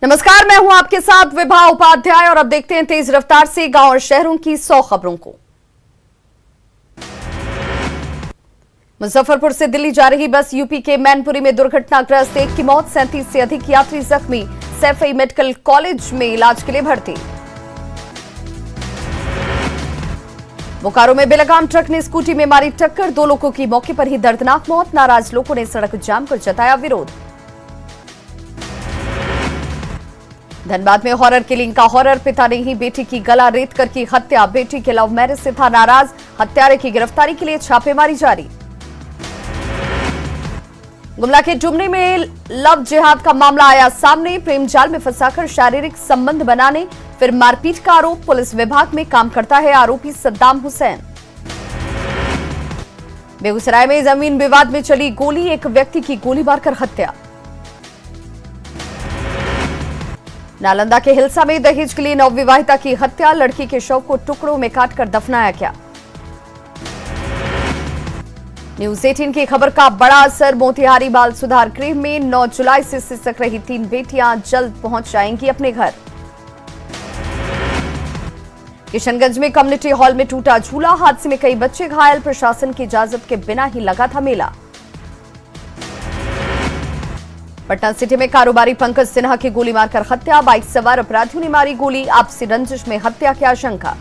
नमस्कार, मैं हूं आपके साथ विभा उपाध्याय और अब देखते हैं तेज रफ्तार से गांव और शहरों की 100 खबरों को। मुजफ्फरपुर से दिल्ली जा रही बस यूपी के मैनपुरी में दुर्घटनाग्रस्त, एक की मौत, 37 से अधिक यात्री जख्मी, सैफई मेडिकल कॉलेज में इलाज के लिए भर्ती। बोकारो में बेलगाम ट्रक ने स्कूटी में मारी टक्कर, 2 लोगों की मौके पर ही दर्दनाक मौत, नाराज लोगों ने सड़क जाम कर जताया विरोध। धनबाद में हॉरर किलिंग का हॉरर, पिता ने ही बेटी की गला रेत कर की हत्या, बेटी के लव मैरिज से था नाराज, हत्यारे की गिरफ्तारी के लिए छापेमारी जारी। गुमला के डुमरी में लव जिहाद का मामला आया सामने, प्रेम जाल में फंसाकर शारीरिक संबंध बनाने फिर मारपीट का आरोप, पुलिस विभाग में काम करता है आरोपी सद्दाम हुसैन। बेगूसराय में जमीन विवाद में चली गोली, एक व्यक्ति की गोली मारकर हत्या। नालंदा के हिलसा में दहेज के लिए नवविवाहिता की हत्या, लड़की के शव को टुकड़ों में काटकर दफनाया गया। न्यूज 18 की खबर का बड़ा असर, मोतिहारी बाल सुधार गृह में 9 जुलाई से सिसक रही 3 बेटियां जल्द पहुंच जाएंगी अपने घर। किशनगंज में कम्युनिटी हॉल में टूटा झूला, हादसे में कई बच्चे घायल, प्रशासन की इजाजत के बिना ही लगा था मेला। पटना सिटी में कारोबारी पंकज सिन्हा की गोली मारकर हत्या, बाइक सवार अपराधियों ने मारी गोली, आपसी रंजिश में हत्या की आशंका।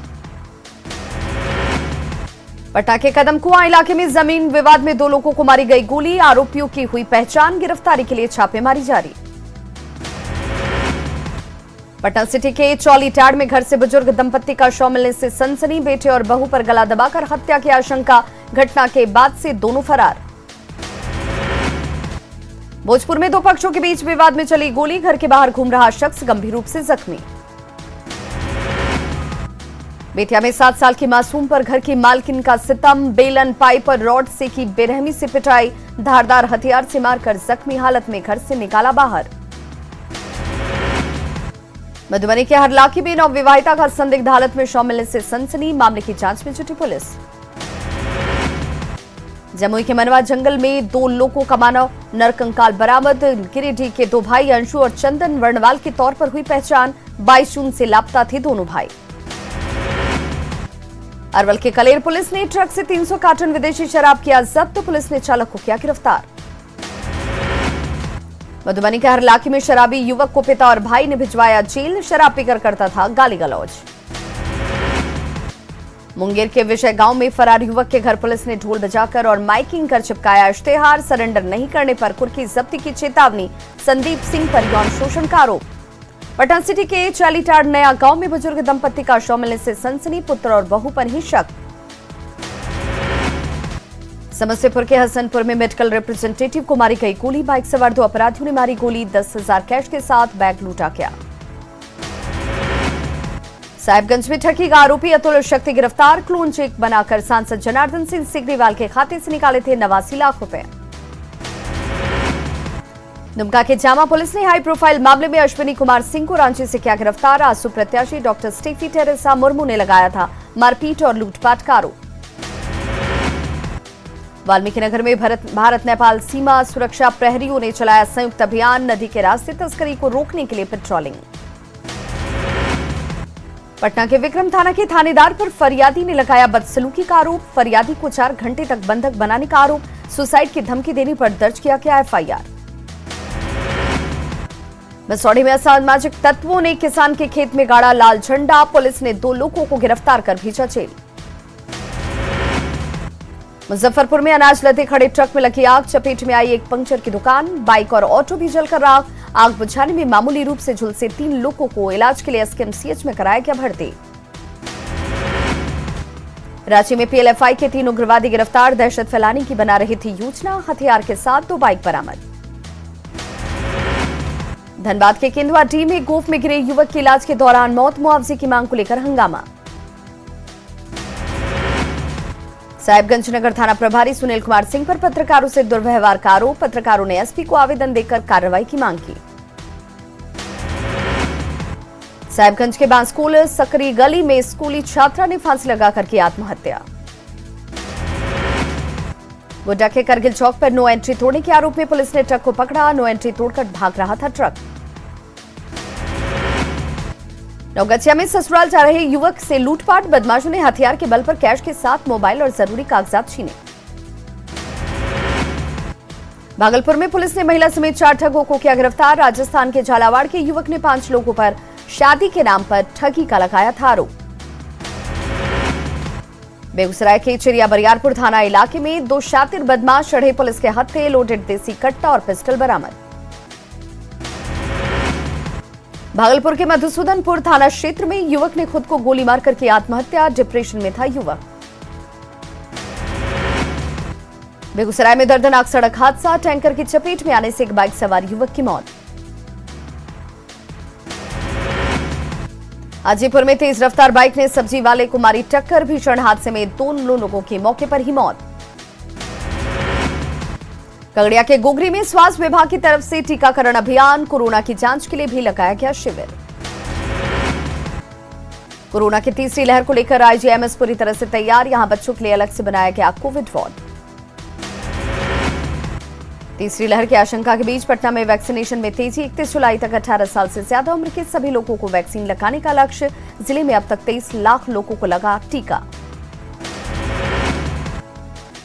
पटना के कदमकुआं इलाके में जमीन विवाद में 2 लोगों को मारी गई गोली, आरोपियों की हुई पहचान, गिरफ्तारी के लिए छापेमारी जारी। पटना सिटी के चौलीटाड़ में घर से बुजुर्ग दंपत्ति का शव मिलने से सनसनी, बेटे और बहू पर गला दबाकर हत्या की आशंका, घटना के बाद से दोनों फरार। भोजपुर में 2 पक्षों के बीच विवाद में चली गोली, घर के बाहर घूम रहा शख्स गंभीर रूप से जख्मी। बेतिया में 7 साल की मासूम पर घर की मालकिन का सितम, बेलन, पाइप और रॉड से की बेरहमी से पिटाई, धारदार हथियार से मारकर जख्मी हालत में घर से निकाला बाहर। मधुबनी के हरलाखी में नवविवाहिता का संदिग्ध हालत में शव मिलने से सनसनी, मामले की जांच में जुटी पुलिस। जमुई के मनवा जंगल में 2 लोगों का मानव नरकंकाल बरामद, गिरिडीह के 2 भाई अंशु और चंदन वर्णवाल के तौर पर हुई पहचान, 22 जून से लापता थे दोनों भाई। अरवल के कलेर पुलिस ने ट्रक से 300 कार्टन विदेशी शराब किया जब्त, पुलिस ने चालक को किया गिरफ्तार। मधुबनी के हरलाखी में शराबी युवक को पिता और भाई ने भिजवाया जेल, शराब पीकर करता था गाली गलौज। मुंगेर के विजय गांव में फरार युवक के घर पुलिस ने ढोल बजाकर और माइकिंग कर चिपकाया इश्तेहार, सरेंडर नहीं करने पर कुर्की जब्ती की चेतावनी, संदीप सिंह पर यौन शोषण का आरोप। पटना सिटी के चालीटाड़ नया गांव में बुजुर्ग दंपत्ति का शव मिलने से सनसनी, पुत्र और बहू पर ही शक। समस्तीपुर के हसनपुर में मेडिकल रिप्रेजेंटेटिव को मारी गई गोली, बाइक सवार 2 अपराधियों ने मारी गोली, 10,000 कैश के साथ बैग लूटा गया। साहिबगंज में ठगी का आरोपी अतुल शक्ति गिरफ्तार, क्लोन चेक बनाकर सांसद जनार्दन सिंह सिग्रीवाल के खाते से निकाले थे 89 लाख रुपए। दुमका के जामा पुलिस ने हाई प्रोफाइल मामले में अश्विनी कुमार सिंह को रांची से किया गिरफ्तार, आसू प्रत्याशी डॉक्टर स्टेफी टेरेसा मुर्मू ने लगाया था मारपीट और लूटपाट का आरोप। वाल्मीकिनगर में भारत नेपाल सीमा सुरक्षा प्रहरियों ने चलाया संयुक्त अभियान, नदी के रास्ते तस्करी को रोकने के लिए पेट्रोलिंग। पटना के विक्रम थाना के थानेदार पर फरियादी ने लगाया बदसलूकी का आरोप, फरियादी को 4 घंटे तक बंधक बनाने का आरोप, सुसाइड की धमकी देने पर दर्ज किया गया एफआईआर। मसौढ़ी में असामाजिक तत्वों ने किसान के खेत में गाड़ा लाल झंडा, पुलिस ने 2 लोगों को गिरफ्तार कर भेजा जेल। मुजफ्फरपुर में अनाज लदे खड़े ट्रक में लगी आग, चपेट में आई एक पंक्चर की दुकान, बाइक और ऑटो भी जलकर राख, आग बुझाने में मामूली रूप से झुलसे 3 लोगों को इलाज के लिए एसकेएमसीएच में कराया गया भर्ती। रांची में पीएलएफआई के 3 उग्रवादी गिरफ्तार, दहशत फैलाने की बना रही थी योजना, हथियार के साथ 2 बाइक बरामद। धनबाद के केंदुआ डी में गोफ में गिरे युवक की इलाज के दौरान मौत, मुआवजे की मांग को लेकर हंगामा। साहिबगंज नगर थाना प्रभारी सुनील कुमार सिंह पर पत्रकारों से दुर्व्यवहार का आरोप, पत्रकारों ने एसपी को आवेदन देकर कार्रवाई की मांग की। साहिबगंज के बांसकोल सकरी गली में स्कूली छात्रा ने फांसी लगाकर की आत्महत्या। गोड्डा के करगिल चौक पर नो एंट्री तोड़ने के आरोप में पुलिस ने ट्रक को पकड़ा, नो एंट्री तोड़कर भाग रहा था ट्रक। नवगछिया में ससुराल जा रहे युवक से लूटपाट, बदमाशों ने हथियार के बल पर कैश के साथ मोबाइल और जरूरी कागजात छीने। भागलपुर में पुलिस ने महिला समेत 4 ठगों को किया गिरफ्तार। राजस्थान के झालावाड़ के युवक ने 5 लोगों पर शादी के नाम पर ठगी का लगाया था आरोप। बेगूसराय के चिरिया बरियारपुर थाना इलाके में 2 शातिर बदमाश चढ़े पुलिस के हत्थे, लोडेड देसी कट्टा और पिस्टल बरामद। भागलपुर के मधुसूदनपुर थाना क्षेत्र में युवक ने खुद को गोली मारकर की आत्महत्या, डिप्रेशन में था युवक। बेगूसराय में दर्दनाक सड़क हादसा, टैंकर की चपेट में आने से एक बाइक सवार युवक की मौत। हाजीपुर में तेज रफ्तार बाइक ने सब्जी वाले को मारी टक्कर, भीषण हादसे में 2 लोगों की मौके पर ही मौत। खगड़िया के गोगरी में स्वास्थ्य विभाग की तरफ से टीकाकरण अभियान, कोरोना की जांच के लिए भी लगाया गया शिविर। कोरोना की तीसरी लहर को लेकर आईजीएमएस पूरी तरह से तैयार, यहां बच्चों के लिए अलग से बनाया गया कोविड वार्ड। तीसरी लहर की आशंका के बीच पटना में वैक्सीनेशन में तेजी, 31 जुलाई तक 18 साल से ज्यादा उम्र के सभी लोगों को वैक्सीन लगाने का लक्ष्य। जिले में अब तक 23 लाख लोगों को लगा टीका।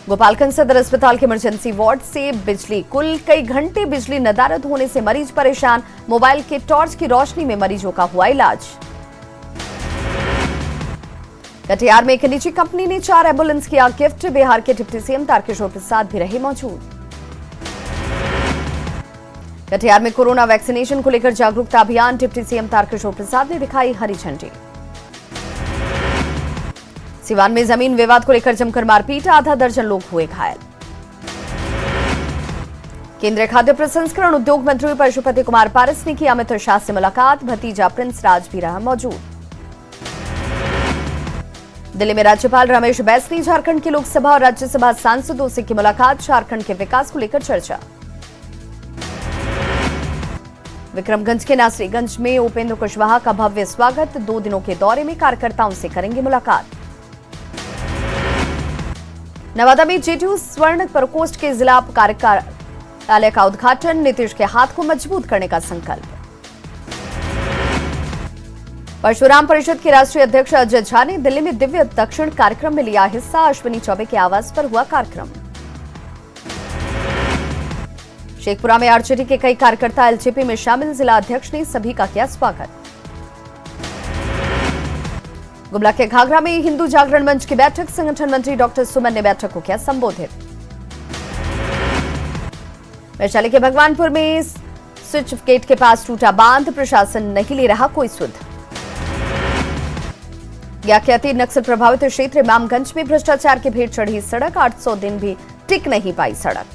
गोपालगंज सदर अस्पताल के इमरजेंसी वार्ड से बिजली गुल, कई घंटे बिजली नदारद होने से मरीज परेशान, मोबाइल के टॉर्च की रोशनी में मरीजों का हुआ इलाज। कटिहार में एक निजी कंपनी ने 4 एम्बुलेंस किया गिफ्ट, बिहार के डिप्टी सीएम तारकिशोर प्रसाद भी रहे मौजूद। कटिहार में कोरोना वैक्सीनेशन को लेकर जागरूकता अभियान, डिप्टी सीएम तारकिशोर प्रसाद ने दिखाई हरी झंडी। सिवान में जमीन विवाद को लेकर जमकर मारपीट, आधा दर्जन लोग हुए घायल। केंद्रीय खाद्य प्रसंस्करण उद्योग मंत्री पशुपति कुमार पारस ने की अमित शाह से मुलाकात, भतीजा प्रिंस राज भी रहा मौजूद। दिल्ली में राज्यपाल रमेश बैस ने झारखंड के लोकसभा और राज्यसभा सांसदों से की मुलाकात, झारखंड के विकास को लेकर चर्चा। विक्रमगंज के नासरीगंज में उपेंद्र कुशवाहा का भव्य स्वागत, 2 दिनों के दौरे में कार्यकर्ताओं से करेंगे मुलाकात। नवादा में जेडीयू स्वर्ण प्रकोष्ठ के जिला कार्यालय का उद्घाटन, नीतीश के हाथ को मजबूत करने का संकल्प। परशुराम परिषद के राष्ट्रीय अध्यक्ष अजय झा ने दिल्ली में दिव्य दक्षिण कार्यक्रम में लिया हिस्सा, अश्विनी चौबे के आवास पर हुआ कार्यक्रम। शेखपुरा में आरजेडी के कई कार्यकर्ता एलजेपी में शामिल, जिला अध्यक्ष ने सभी का किया स्वागत। गुमला के घाघरा में हिंदू जागरण मंच की बैठक, संगठन मंत्री डॉक्टर सुमन ने बैठक को किया संबोधित। वैशाली के भगवानपुर में स्विच गेट के पास टूटा बांध, प्रशासन नहीं ले रहा कोई सुध। गया के अति नक्सल प्रभावित क्षेत्र इमामगंज में भ्रष्टाचार की भेंट चढ़ी सड़क, 800 दिन भी टिक नहीं पाई सड़क।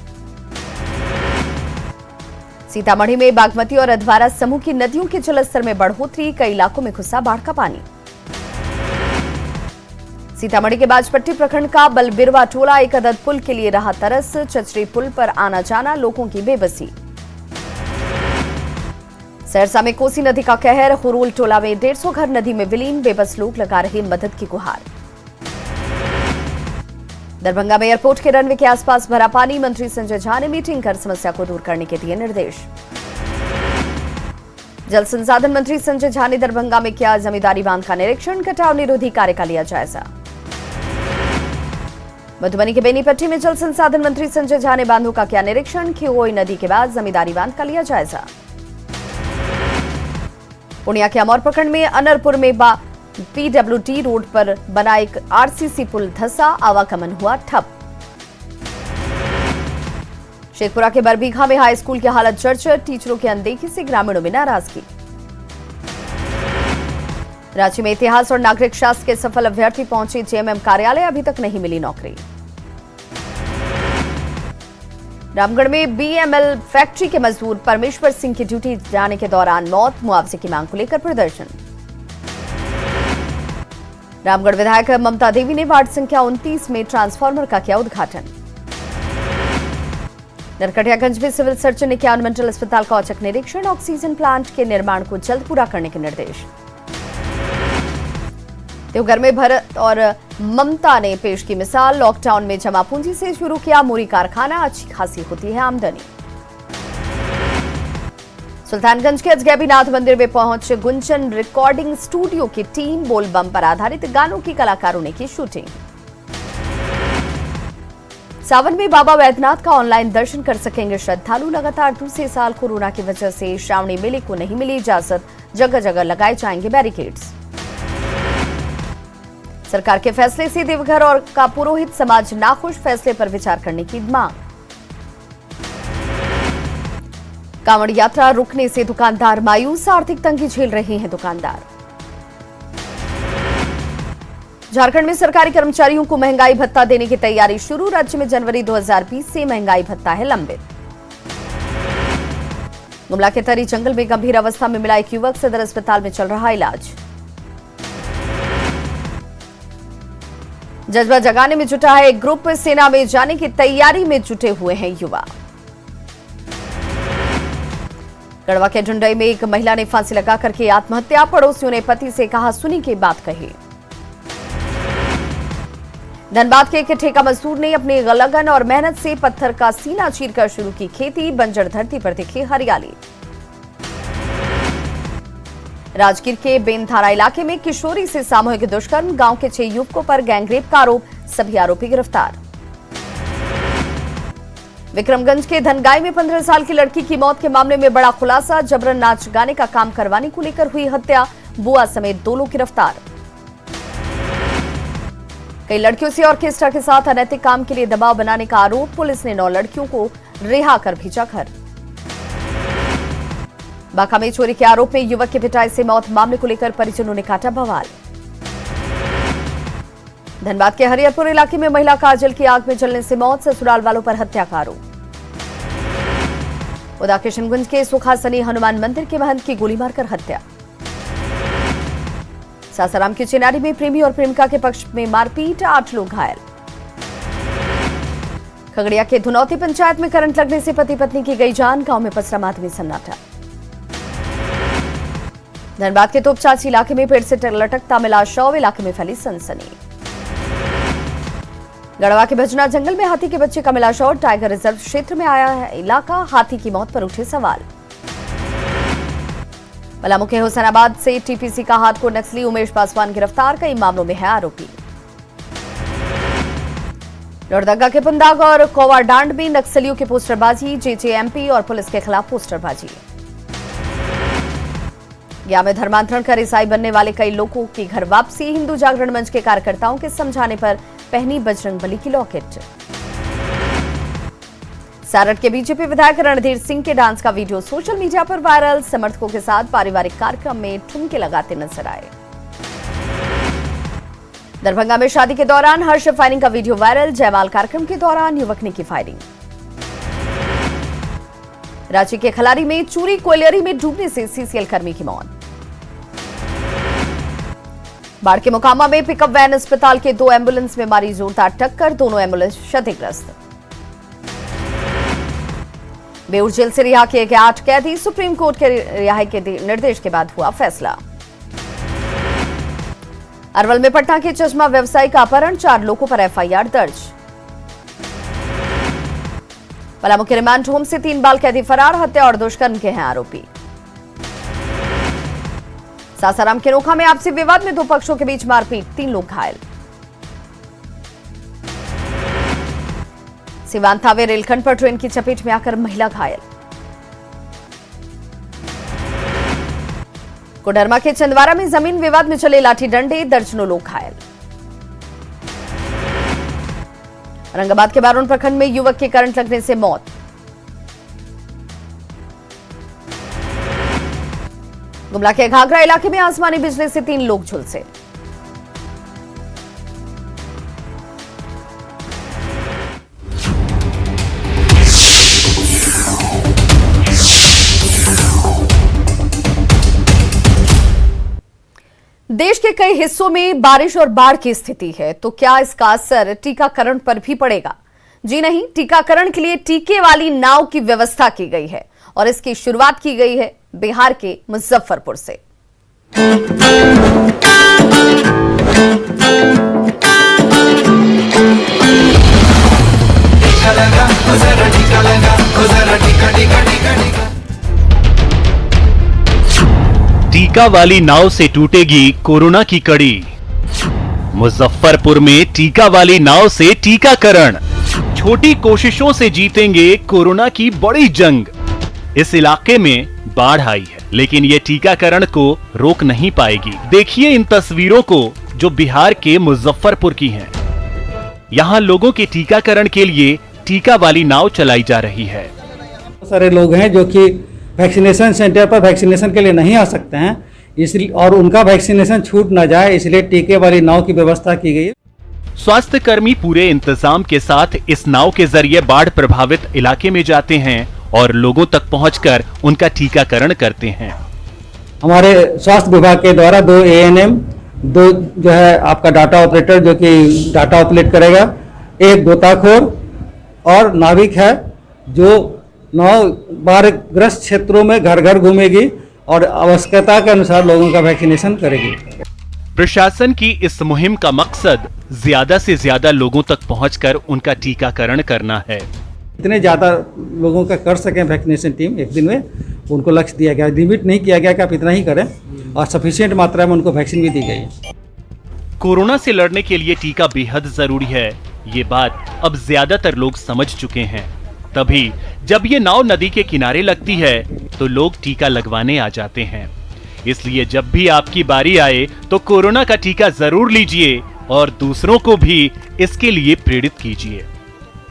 सीतामढ़ी में बागमती और अधवारा समूह की नदियों के जलस्तर में बढ़ोतरी, कई इलाकों में घुसा बाढ़ का पानी। सीतामढ़ी के बाजपट्टी प्रखंड का बलबिरवा टोला एक अदद पुल के लिए रहा तरस, चचरी पुल पर आना जाना लोगों की बेबसी। सहरसा में कोसी नदी का कहर, हुरूल टोला में 150 घर नदी में विलीन, बेबस लोग लगा रहे मदद की गुहार। दरभंगा में एयरपोर्ट के रनवे के आसपास भरा पानी, मंत्री संजय झा ने मीटिंग कर समस्या को दूर करने के दिए निर्देश। जल संसाधन मंत्री संजय झा ने दरभंगा में किया जमींदारी बांध का निरीक्षण, कटाव निरोधी कार्य का लिया जायजा। मधुबनी के बेनीपट्टी में जल संसाधन मंत्री संजय झा ने बांधों का किया निरीक्षण, खिओई नदी के बाद जमींदारी बांध का लिया जायजा। पूर्णिया के अमौर प्रखंड में अनरपुर में पीडब्ल्यूडी रोड पर बना एक आरसीसी पुल धंसा, आवागमन हुआ ठप। शेखपुरा के बरबीघा में हाई स्कूल की हालत जर्जर, टीचरों की अनदेखी से ग्रामीणों में नाराजगी। रांची में इतिहास और नागरिक शास्त्र के सफल अभ्यर्थी पहुंचे जेएमएम कार्यालय, अभी तक नहीं मिली नौकरी। रामगढ़ में बीएमएल फैक्ट्री के मजदूर परमेश्वर सिंह की ड्यूटी जाने के दौरान मौत, मुआवजे की मांग को लेकर प्रदर्शन। रामगढ़ विधायक ममता देवी ने वार्ड संख्या 29 में ट्रांसफार्मर का किया उद्घाटन। नरकटियागंज में सिविल सर्जन ने किया अनुमंडल अस्पताल का औचक निरीक्षण, ऑक्सीजन प्लांट के निर्माण को जल्द पूरा करने के निर्देश। देवघर में भरत और ममता ने पेश की मिसाल, लॉकडाउन में जमा पूंजी से शुरू किया मूरी कारखाना, अच्छी खासी होती है आमदनी। सुल्तानगंज के अजगैबीनाथ मंदिर में पहुंच गुंजन रिकॉर्डिंग स्टूडियो की टीम बोलबम पर आधारित गानों की कलाकारों ने की शूटिंग। सावन में बाबा वैद्यनाथ का ऑनलाइन दर्शन कर सकेंगे श्रद्धालु। लगातार दूसरे साल कोरोना की वजह से श्रावणी मेले को नहीं मिली इजाजत, जगह जगह लगाए जाएंगे बैरिकेड्स। सरकार के फैसले से देवघर और का पुरोहित समाज नाखुश, फैसले पर विचार करने की मांग। कांवड़ यात्रा रुकने से दुकानदार मायूस, आर्थिक तंगी झेल रहे हैं दुकानदार। झारखंड में सरकारी कर्मचारियों को महंगाई भत्ता देने की तैयारी शुरू। राज्य में जनवरी 2020 से महंगाई भत्ता है लंबित। गुमला के तरी जंगल में गंभीर अवस्था में मिला एक युवक, सदर अस्पताल में चल रहा इलाज। जज्बा जगाने में जुटा है एक ग्रुप, सेना में जाने की तैयारी में जुटे हुए हैं युवा। गढ़वा के ढुंडई में एक महिला ने फांसी लगा करके आत्महत्या। पड़ोसियों ने पति से कहा सुनी की बात कही। धनबाद के एक ठेका मजदूर ने अपनी लगन और मेहनत से पत्थर का सीना चीरकर शुरू की खेती। बंजर धरती पर दिखी हरियाली। राजगीर के बेनथारा इलाके में किशोरी से सामूहिक दुष्कर्म। गांव के 6 युवकों पर गैंगरेप का आरोप, सभी आरोपी गिरफ्तार। विक्रमगंज के धनगाई में 15 साल की लड़की की मौत के मामले में बड़ा खुलासा। जबरन नाच गाने का काम करवाने को लेकर हुई हत्या। बुआ समेत 2 लोग गिरफ्तार। कई लड़कियों से ऑर्केस्ट्रा के साथ अनैतिक काम के लिए दबाव बनाने का आरोप। पुलिस ने 9 लड़कियों को रिहा कर भेजा घर। बांका में चोरी के आरोप में युवक की पिटाई से मौत, मामले को लेकर परिजनों ने काटा बवाल। धनबाद के हरिहरपुर इलाके में महिला काजल की आग में जलने से मौत, ससुराल वालों पर हत्या का आरोप। उदा किशनगंज के सुखासनी हनुमान मंदिर के महंत की गोली मारकर हत्या। सासाराम की चिनारी में प्रेमी और प्रेमिका के पक्ष में मारपीट, 8 लोग घायल। खगड़िया के धुनौती पंचायत में करंट लगने से पति पत्नी की गई जान, गांव में पसरा मातमी सन्नाटा। धनबाद के तोपचाची इलाके में पेड़ से लटकता मिला शव, इलाके में फैली सनसनी। गढ़वा के भजना जंगल में हाथी के बच्चे का मिला शव। टाइगर रिजर्व क्षेत्र में आया है इलाका, हाथी की मौत पर उठे सवाल। पलामू के हुसैनाबाद से टीपीसी का हाथ को नक्सली उमेश पासवान गिरफ्तार, कई मामलों में है आरोपी। लोहरदगा के पुंदाग और कोवाडांड में नक्सलियों की पोस्टरबाजी, जेजेएमपी और पुलिस के खिलाफ पोस्टरबाजी। गया में धर्मांतरण कर ईसाई बनने वाले कई लोगों की घर वापसी। हिंदू जागरण मंच के कार्यकर्ताओं के समझाने पर पहनी बजरंगबली की लॉकेट। सारठ के बीजेपी विधायक रणधीर सिंह के डांस का वीडियो सोशल मीडिया पर वायरल। समर्थकों के साथ पारिवारिक कार्यक्रम में ठुमके लगाते नजर आए। दरभंगा में शादी के दौरान हर्ष फायरिंग का वीडियो वायरल। जयमाल कार्यक्रम के दौरान युवक ने की फायरिंग। रांची के खलारी में चूरी कोयलियरी में डूबने से सीसीएल कर्मी की मौत। बाढ़ के मोकामा में पिकअप वैन अस्पताल के 2 एम्बुलेंस में मारी जोरदार टक्कर, दोनों एम्बुलेंस क्षतिग्रस्त। बेऊर जेल से रिहा किए गए 8 कैदी, सुप्रीम कोर्ट के रिहाई के निर्देश के बाद हुआ फैसला। अरवल में पटना के चश्मा व्यवसायी का अपहरण, 4 लोगों पर एफआईआर दर्ज। पलामू के रिमांड होम से 3 बाल कैदी फरार, हत्या और दुष्कर्म के हैं आरोपी। सासाराम के नोखा में आपसी विवाद में 2 पक्षों के बीच मारपीट, 3 लोग घायल। सिवान थावे रेलखंड पर ट्रेन की चपेट में आकर महिला घायल। कोडरमा के चंदवारा में जमीन विवाद में चले लाठी डंडे, दर्जनों लोग घायल। औरंगाबाद के बारोन प्रखंड में युवक के करंट लगने से मौत। गुमला के घाघरा इलाके में आसमानी बिजली से 3 लोग झुलसे। देश के कई हिस्सों में बारिश और बाढ़ की स्थिति है, तो क्या इसका असर टीकाकरण पर भी पड़ेगा? जी नहीं, टीकाकरण के लिए टीके वाली नाव की व्यवस्था की गई है और इसकी शुरुआत की गई है बिहार के मुजफ्फरपुर से। टीका वाली नाव से टूटेगी कोरोना की कड़ी। मुजफ्फरपुर में टीका वाली नाव से टीकाकरण। छोटी कोशिशों से जीतेंगे कोरोना की बड़ी जंग। इस इलाके में बाढ़ आई है, लेकिन ये टीकाकरण को रोक नहीं पाएगी। देखिए इन तस्वीरों को जो बिहार के मुजफ्फरपुर की हैं। यहाँ लोगों के टीकाकरण के लिए टीका वाली नाव चलाई जा रही है। बहुत सारे लोग हैं जो कि वैक्सीनेशन सेंटर पर वैक्सीनेशन के लिए नहीं आ सकते हैं, इसलिए और उनका वैक्सीनेशन छूट ना जाए इसलिए टीके वाली नाव की व्यवस्था की गई है। स्वास्थ्य कर्मी पूरे इंतजाम के साथ इस नाव के जरिए बाढ़ प्रभावित इलाके में जाते हैं और लोगों तक पहुंचकर उनका टीकाकरण करते हैं। हमारे स्वास्थ्य विभाग के द्वारा 2 ANM, 2 जो है आपका डाटा ऑपरेटर जो कि डाटा ऑपरेट करेगा, 1 गोताखोर और नाविक है जो नाव बाढ़ग्रस्त क्षेत्रों में घर घर घूमेगी और आवश्यकता के अनुसार लोगों का वैक्सीनेशन करेगी। प्रशासन की इस मुहिम का मकसद ज्यादा से ज्यादा लोगों तक पहुंचकर उनका टीकाकरण करना है। इतने ज्यादा लोगों का कर सकें वैक्सीनेशन टीम एक दिन में, उनको लक्ष्य दिया गया, लिमिट नहीं किया गया कि आप इतना ही करें और सफिशिएंट मात्रा में उनको वैक्सीन भी दी गई है। कोरोना से लड़ने के लिए टीका बेहद जरूरी है, ये बात अब ज्यादातर लोग समझ चुके हैं। तभी जब ये नाव नदी के किनारे लगती है तो लोग टीका लगवाने आ जाते हैं। इसलिए जब भी आपकी बारी आए तो कोरोना का टीका जरूर लीजिए और दूसरों को भी इसके लिए प्रेरित कीजिए।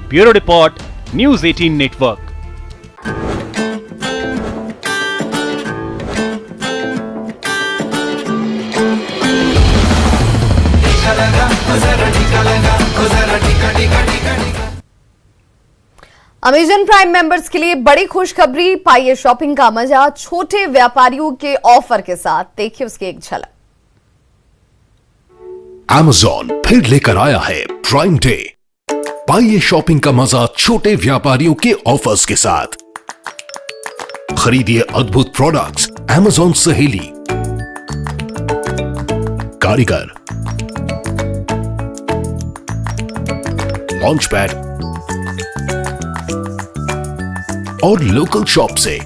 Bureau report, news 18 network. Amazon prime members के लिए बड़ी खुशखबरी, पाइए शॉपिंग का मजा छोटे व्यापारियों के ऑफर के साथ। देखिए उसकी एक झलक। Amazon फिर लेकर आया है प्राइम डे। पाइए शॉपिंग का मजा छोटे व्यापारियों के ऑफर्स के साथ। खरीदिए अद्भुत प्रोडक्ट्स Amazon सहेली, कारीगर, लॉन्च पैड और लोकल शॉप से,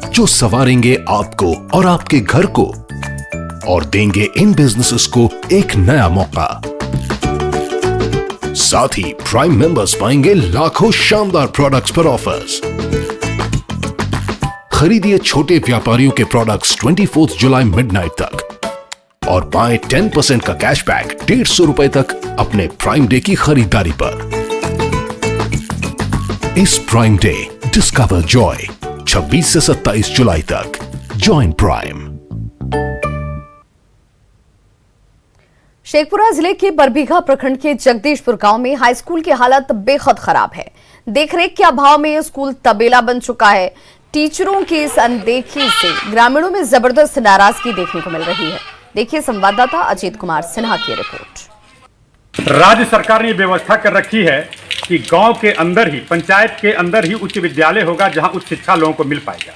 जो सवारेंगे आपको और आपके घर को और देंगे इन बिजनेसेस को एक नया मौका। साथ ही प्राइम मेंबर्स पाएंगे लाखों शानदार प्रोडक्ट्स पर ऑफर्स। खरीदिए छोटे व्यापारियों के प्रोडक्ट्स 24 जुलाई मिडनाइट तक और पाएं 10% का कैशबैक 150 रुपए तक अपने प्राइम डे की खरीदारी पर। इस प्राइम डे डिस्कवर जॉय 26 से 27 जुलाई तक। Join prime. शेखपुरा जिले के बरबीघा प्रखंड के जगदीशपुर गांव में हाई स्कूल की हालत बेहद खराब है। देखरेख के अभाव में यह स्कूल तबेला बन चुका है। टीचरों की इस अनदेखी से ग्रामीणों में जबरदस्त नाराजगी देखने को मिल रही है। देखिए संवाददाता अजीत कुमार सिन्हा की रिपोर्ट। राज्य सरकार ने व्यवस्था कर रखी है कि गांव के अंदर ही, पंचायत के अंदर ही उच्च विद्यालय होगा जहां उच्च शिक्षा लोगों को मिल पाएगा।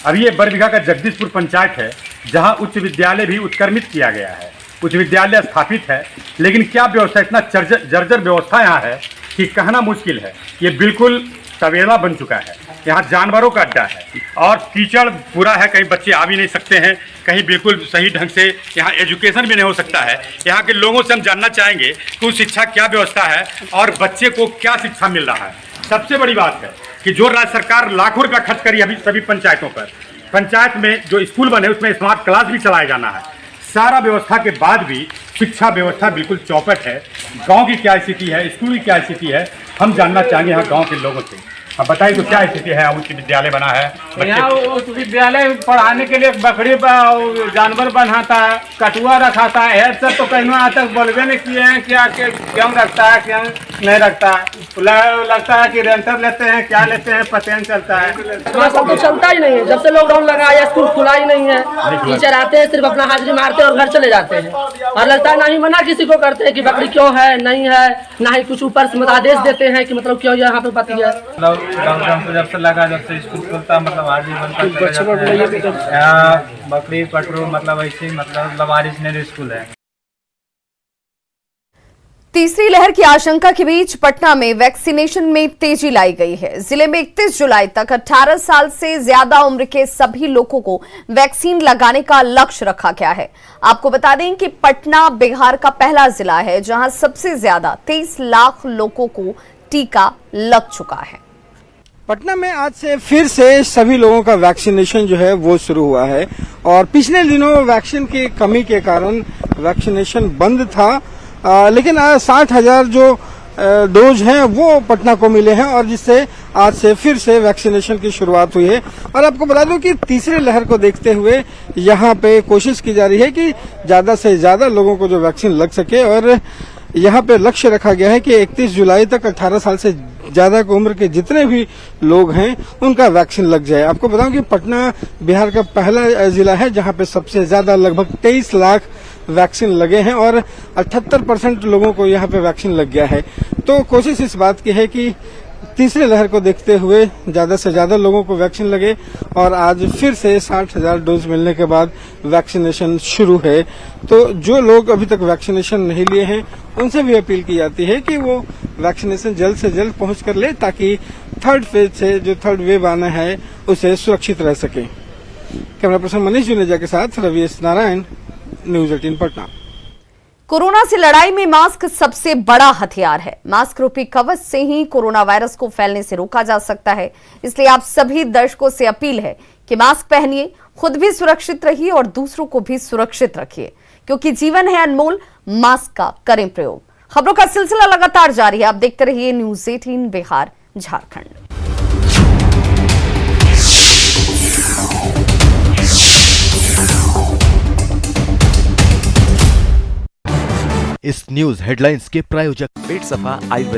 अब ये बरबीघा का जगदीशपुर पंचायत है जहां उच्च विद्यालय भी उत्क्रमित किया गया है, उच्च विद्यालय स्थापित है, लेकिन क्या व्यवस्था, इतना जर्जर व्यवस्था यहाँ है कि कहना मुश्किल है। ये बिल्कुल तबेला बन चुका है। यहाँ जानवरों का अड्डा है और कीचड़ पूरा है, कहीं बच्चे आ भी नहीं सकते हैं, कहीं बिल्कुल सही ढंग से यहाँ एजुकेशन भी नहीं हो सकता है। यहाँ के लोगों से हम जानना चाहेंगे कि उस शिक्षा क्या व्यवस्था है और बच्चे को क्या शिक्षा मिल रहा है। सबसे बड़ी बात है कि जो राज्य सरकार लाखों रुपया खर्च करी अभी सभी पंचायतों पर, पंचायत में जो स्कूल बने उसमें स्मार्ट क्लास भी चलाया जाना है। सारा व्यवस्था के बाद भी शिक्षा व्यवस्था बिल्कुल चौपट है। गांव की क्या स्थिति है, स्कूल की क्या स्थिति है, हम जानना चाहेंगे यहाँ गांव के लोगों से। अब बताइए तो क्या स्थिति है। उच्च विद्यालय बना है, यहाँ उच्च विद्यालय पढ़ाने के लिए बकरी जानवर बनाता है, कटुआ रखाता है। हेड सर तो कहीं आज तक बोलवे नहीं किए हैं क्या क्यों रखता है, क्यों नहीं रखता है। लगता है कि रेंटर लेते हैं, क्या लेते हैं पता नहीं चलता है। सब तो चलता ही नहीं है। जब से लॉकडाउन लगा है स्कूल खुला ही नहीं है। टीचर आते हैं सिर्फ अपना हाजिरी मारते हैं और घर चले जाते हैं। और लगता है ना ही मना किसी को करते हैं कि बकरी क्यों है, नहीं है, ना ही कुछ ऊपर से आदेश देते हैं कि मतलब क्यों यहाँ पे पति है। लॉकडाउन तो जब से लगा, जब से स्कूल खुलता मतलब हाजिरी बनता है। बकरी पटरू मतलब ऐसे मतलब लवारिस ने स्कूल है। तीसरी लहर की आशंका के बीच पटना में वैक्सीनेशन में तेजी लाई गई है। जिले में 31 जुलाई तक 18 साल से ज्यादा उम्र के सभी लोगों को वैक्सीन लगाने का लक्ष्य रखा गया है। आपको बता दें कि पटना बिहार का पहला जिला है जहां सबसे ज्यादा 23 लाख लोगों को टीका लग चुका है। पटना में आज से फिर से सभी लोगों का वैक्सीनेशन जो है वो शुरू हुआ है और पिछले दिनों वैक्सीन की कमी के कारण वैक्सीनेशन बंद था, लेकिन 60,000 जो डोज हैं वो पटना को मिले हैं और जिससे आज से फिर से वैक्सीनेशन की शुरुआत हुई है। और आपको बता दूं कि तीसरी लहर को देखते हुए यहाँ पे कोशिश की जा रही है कि ज्यादा से ज्यादा लोगों को जो वैक्सीन लग सके और यहाँ पे लक्ष्य रखा गया है कि 31 जुलाई तक 18 साल से ज्यादा की उम्र के जितने भी लोग हैं उनका वैक्सीन लग जाए। आपको बताऊं कि पटना बिहार का पहला जिला है जहां पे सबसे ज्यादा लगभग 23 लाख वैक्सीन लगे हैं और 78% लोगों को यहाँ पे वैक्सीन लग गया है। तो कोशिश इस बात की है कि तीसरी लहर को देखते हुए ज्यादा से ज्यादा लोगों को वैक्सीन लगे और आज फिर से 60,000 डोज मिलने के बाद वैक्सीनेशन शुरू है। तो जो लोग अभी तक वैक्सीनेशन नहीं लिए हैं उनसे भी अपील की जाती है कि वो वैक्सीनेशन जल्द से जल्द पहुंच कर ले ताकि थर्ड फेज से जो थर्ड वेव आना है उसे सुरक्षित रह सके। कैमरा पर्सन मनीष जुनेजा के साथ रवि एस नारायण, न्यूज 18 पटना। कोरोना से लड़ाई में मास्क सबसे बड़ा हथियार है। मास्क रूपी कवच से ही कोरोना वायरस को फैलने से रोका जा सकता है। इसलिए आप सभी दर्शकों से अपील है कि मास्क पहनिए, खुद भी सुरक्षित रहिए और दूसरों को भी सुरक्षित रखिए, क्योंकि जीवन है अनमोल। मास्क का करें प्रयोग। खबरों का सिलसिला लगातार जारी है। आप देखते रहिए न्यूज 18 बिहार झारखंड। इस न्यूज हेडलाइंस के प्रायोजक पेट सफा आयुर्वेद